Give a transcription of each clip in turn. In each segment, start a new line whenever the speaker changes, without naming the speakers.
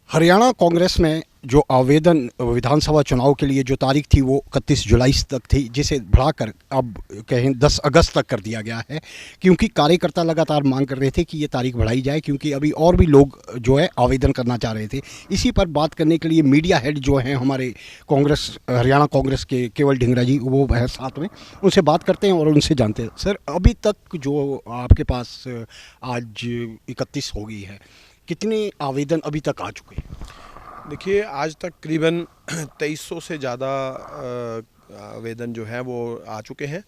हरियाणा कांग्रेस में जो आवेदन विधानसभा चुनाव के लिए जो तारीख थी वो 31 जुलाई तक थी, जिसे बढ़ाकर अब कहें 10 अगस्त तक कर दिया गया है, क्योंकि कार्यकर्ता लगातार मांग कर रहे थे कि ये तारीख बढ़ाई जाए, क्योंकि अभी और भी लोग जो है आवेदन करना चाह रहे थे। इसी पर बात करने के लिए मीडिया हेड जो हैं हमारे कांग्रेस हरियाणा कांग्रेस के केवल ढिंगरा जी, वो है साथ में, उनसे बात करते हैं और उनसे जानते हैं। सर, अभी तक जो आपके पास आज 31 हो गई है, कितने आवेदन अभी तक आ चुके हैं?
देखिए, आज तक करीबन 2300 से ज़्यादा आवेदन जो हैं वो आ चुके हैं।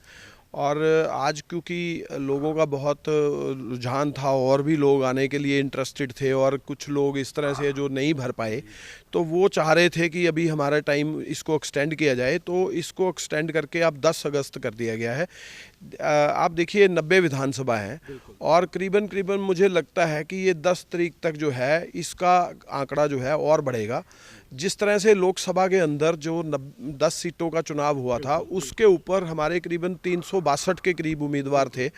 और आज क्योंकि लोगों का बहुत रुझान था और भी लोग आने के लिए इंटरेस्टेड थे, और कुछ लोग इस तरह से जो नहीं भर पाए, तो वो चाह रहे थे कि अभी हमारा टाइम इसको एक्सटेंड किया जाए, तो इसको एक्सटेंड करके अब 10 अगस्त कर दिया गया है। आप देखिए, 90 विधानसभा हैं और करीबन मुझे लगता है कि ये 10 तारीख तक जो है इसका आंकड़ा जो है और बढ़ेगा। जिस तरह से लोकसभा के अंदर जो 10 सीटों का चुनाव हुआ था, उसके ऊपर हमारे करीबन 362 के करीब उम्मीदवार थे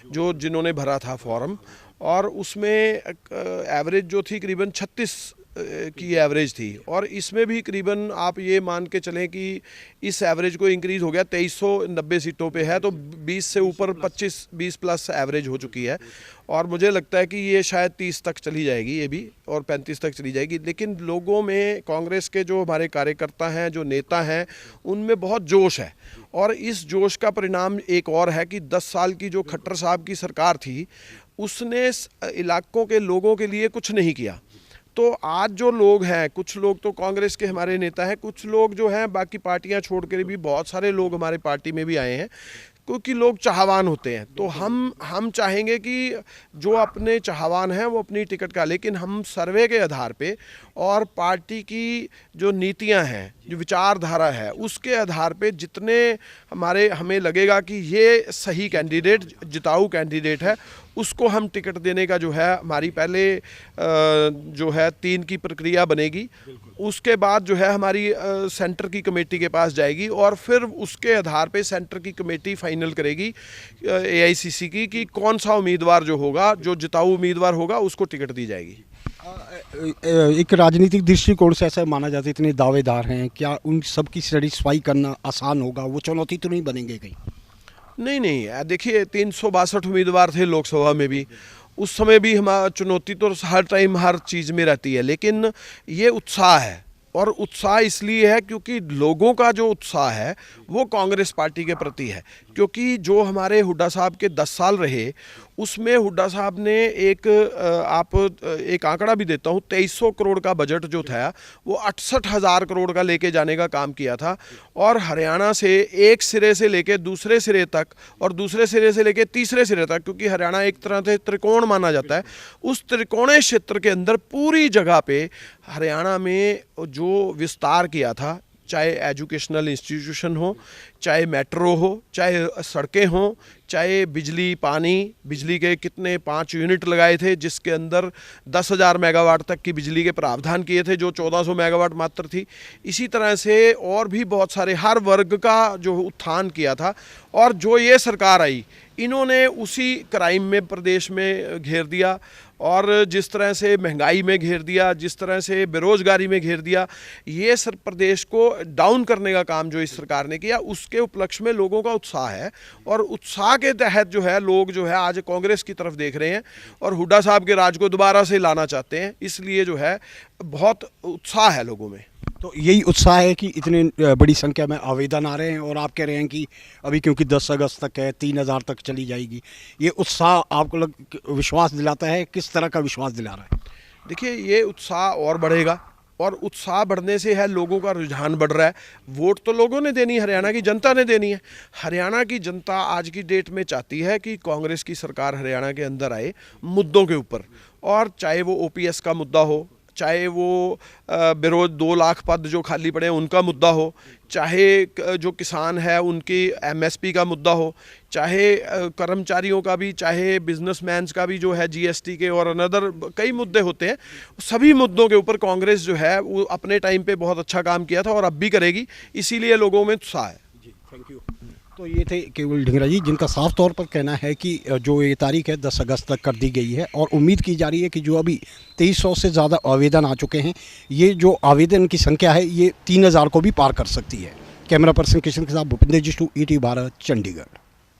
जिन्होंने भरा था फॉर्म, और उसमें एवरेज जो थी करीबन 36 की एवरेज थी। और इसमें भी करीबन आप ये मान के चलें कि इस एवरेज को इंक्रीज़ हो गया, 2390 सीटों पे है, तो 20 से ऊपर 20 प्लस एवरेज हो चुकी है। और मुझे लगता है कि ये शायद 30 तक चली जाएगी, ये भी, और 35 तक चली जाएगी। लेकिन लोगों में, कांग्रेस के जो हमारे कार्यकर्ता हैं, जो नेता हैं, उनमें बहुत जोश है। और इस जोश का परिणाम एक और है कि 10 साल की जो खट्टर साहब की सरकार थी, उसने इलाकों के लोगों के लिए कुछ नहीं किया। तो आज जो लोग हैं, कुछ लोग तो कांग्रेस के हमारे नेता हैं, कुछ लोग जो हैं बाकी पार्टियां छोड़कर भी, बहुत सारे लोग हमारे पार्टी में भी आए हैं, क्योंकि लोग चाहवान होते हैं। तो हम चाहेंगे कि जो अपने चाहवान हैं वो अपनी टिकट का, लेकिन हम सर्वे के आधार पे और पार्टी की जो नीतियां हैं, जो विचारधारा है, उसके आधार पे जितने हमें लगेगा कि ये सही कैंडिडेट, जिताऊ कैंडिडेट है, उसको हम टिकट देने का जो है, हमारी पहले जो है 3 की प्रक्रिया बनेगी। उसके बाद जो है हमारी सेंटर की कमेटी के पास जाएगी, और फिर उसके आधार पे सेंटर की कमेटी फाइनल करेगी AICC की कि कौन सा उम्मीदवार जो होगा, जो जिताऊ उम्मीदवार होगा, उसको टिकट दी जाएगी।
एक राजनीतिक दृष्टिकोण से ऐसा माना जाता है, इतने दावेदार हैं, क्या उन सब की सेटिस्फाई करना आसान होगा? वो चुनौती तो नहीं बनेंगे कहीं?
नहीं, देखिए, 362 उम्मीदवार थे लोकसभा में भी, उस समय भी हमारा चुनौती तो हर टाइम हर चीज़ में रहती है, लेकिन ये उत्साह है। और उत्साह इसलिए है क्योंकि लोगों का जो उत्साह है वो कांग्रेस पार्टी के प्रति है। क्योंकि जो हमारे हुड्डा साहब के 10 साल रहे, उसमें हुड्डा साहब ने एक आंकड़ा भी देता हूँ, 2300 करोड़ का बजट जो था वो 68,000 करोड़ का लेके जाने का काम किया था। और हरियाणा से एक सिरे से लेके दूसरे सिरे तक, और दूसरे सिरे से लेके तीसरे सिरे तक, क्योंकि हरियाणा एक तरह से त्रिकोण माना जाता है, उस त्रिकोणीय क्षेत्र के अंदर पूरी जगह पे हरियाणा में जो विस्तार किया था, चाहे एजुकेशनल इंस्टीट्यूशन हो, चाहे मेट्रो हो, चाहे सड़कें हों, चाहे बिजली, पानी, बिजली के कितने 5 यूनिट लगाए थे, जिसके अंदर 10,000 मेगावाट तक की बिजली के प्रावधान किए थे, जो 1400 मेगावाट मात्र थी। इसी तरह से और भी बहुत सारे, हर वर्ग का जो उत्थान किया था। और जो ये सरकार आई, इन्होंने उसी क्राइम में प्रदेश में घेर दिया, और जिस तरह से महंगाई में घेर दिया, जिस तरह से बेरोजगारी में घेर दिया, ये प्रदेश को डाउन करने का काम जो इस सरकार ने किया, उसके उपलक्ष्य में लोगों का उत्साह है। और उत्साह के तहत जो है लोग जो है आज कांग्रेस की तरफ देख रहे हैं और हुड्डा साहब के राज को दोबारा से लाना चाहते हैं। इसलिए जो है बहुत उत्साह है लोगों में।
तो यही उत्साह है कि इतने बड़ी संख्या में आवेदन आ रहे हैं, और आप कह रहे हैं कि अभी क्योंकि 10 अगस्त तक है, 3000 तक चली जाएगी। ये उत्साह आपको विश्वास दिलाता है? किस तरह का विश्वास दिला रहा है?
देखिए, ये उत्साह और बढ़ेगा, और उत्साह बढ़ने से है लोगों का रुझान बढ़ रहा है। वोट तो लोगों ने देनी है, हरियाणा की जनता ने देनी है। हरियाणा की जनता आज की डेट में चाहती है कि कांग्रेस की सरकार हरियाणा के अंदर आए मुद्दों के ऊपर, और चाहे वो OPS का मुद्दा हो, चाहे वो 2 लाख पद जो खाली पड़े हैं उनका मुद्दा हो, चाहे जो किसान है उनकी MSP का मुद्दा हो, चाहे कर्मचारियों का भी, चाहे बिजनेसमैन्स का भी जो है GST के, और अनदर कई मुद्दे होते हैं। सभी मुद्दों के ऊपर कांग्रेस जो है वो अपने टाइम पे बहुत अच्छा काम किया था और अब भी करेगी, इसीलिए लोगों में उत्साह है।
जी, थैंक यू। तो ये थे केवल ढींगरा जी, जिनका साफ तौर पर कहना है कि जो ये तारीख है 10 अगस्त तक कर दी गई है और उम्मीद की जा रही है कि जो अभी 2300 से ज़्यादा आवेदन आ चुके हैं, ये जो आवेदन की संख्या है ये 3000 को भी पार कर सकती है। कैमरा पर्सन किशन के साथ भूपेंद्र जिष्णु, ETV भारत, चंडीगढ़।